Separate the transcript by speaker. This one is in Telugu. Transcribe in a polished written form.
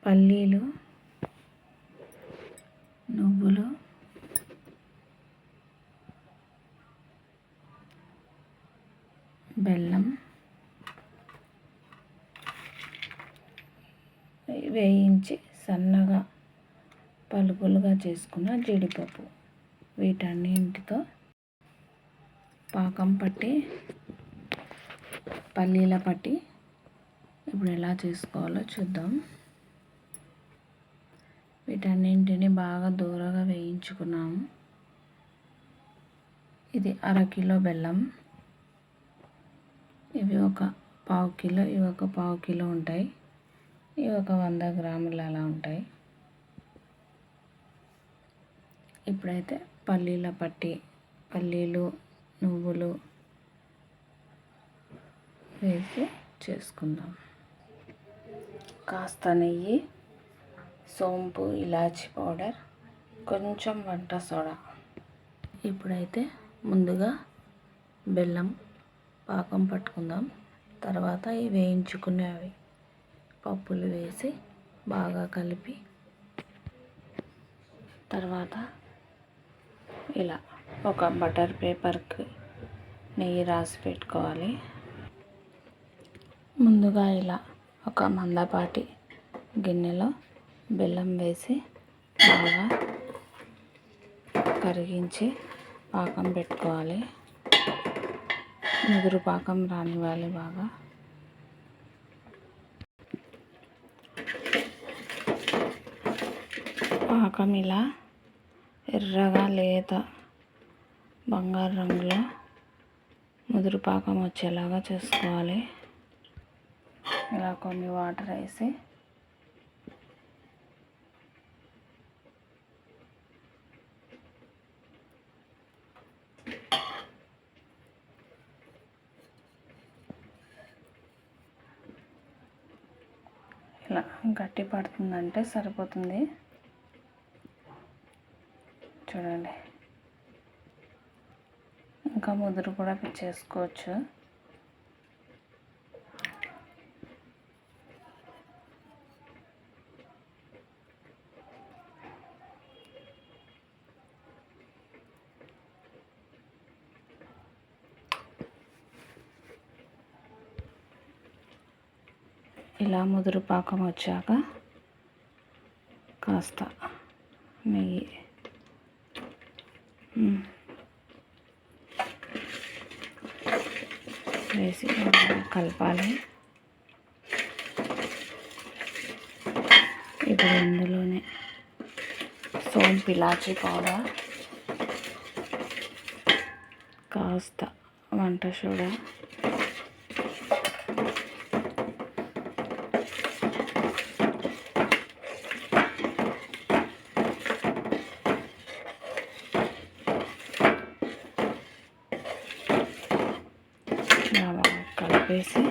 Speaker 1: పల్లీలు, నువ్వులు, బెల్లం వేయించి సన్నగా పలుకులుగా చేసుకున్న జీడిపప్పు, వీటన్నింటితో పాకం పట్టి పల్లీల పట్టి ఇప్పుడు ఎలా చేసుకోవాలో చూద్దాం. వీటన్నింటిని బాగా దూరగా వేయించుకున్నాము. ఇది 1/2 కిలో బెల్లం, ఇవి ఒక 1/2 కిలో, ఇవి ఒక 1/2 కిలో ఉంటాయి. ఇవి ఒక 100 గ్రాములు అలా ఉంటాయి. ఇప్పుడైతే పల్లీల పట్టి, పల్లీలు, నువ్వులు వేసి చేసుకుందాం. కాస్త నెయ్యి, సోంపు, ఇలాచి పౌడర్, కొంచెం వంట సోడా. ఇప్పుడైతే ముందుగా బెల్లం పాకం పట్టుకుందాం. తర్వాత ఈ వేయించుకునేవి పప్పులు వేసి బాగా కలిపి, తర్వాత ఇలా ఒక బటర్ పేపర్కి నెయ్యి రాసి పెట్టుకోవాలి. ముందుగా ఇలా ఒక మందపాటి గిన్నెలో బెల్లం వేసి బాగా కరిగించి పాకం పెట్టుకోవాలి. ముదురు పాకం రానివ్వాలి బాగా. పాకం ఇలా ఎర్రగా లేత బంగారు రంగులో ముదురు పాకం వచ్చేలాగా చేసుకోవాలి. ఇలా కొన్ని వాటర్ వేసి ఇలా గట్టి పడుతుందంటే సరిపోతుంది. చూడండి, ఇంకా ముదురు కూడా చేసుకోవచ్చు. ఇలా ముదురు పాకం వచ్చాక కాస్త నెయ్యి వేసి కలపాలి. ఇప్పుడు ఇందులోనే సోంపు, ఇలాచి పౌడర్, కాస్త వంట సోడా, కలిపేసి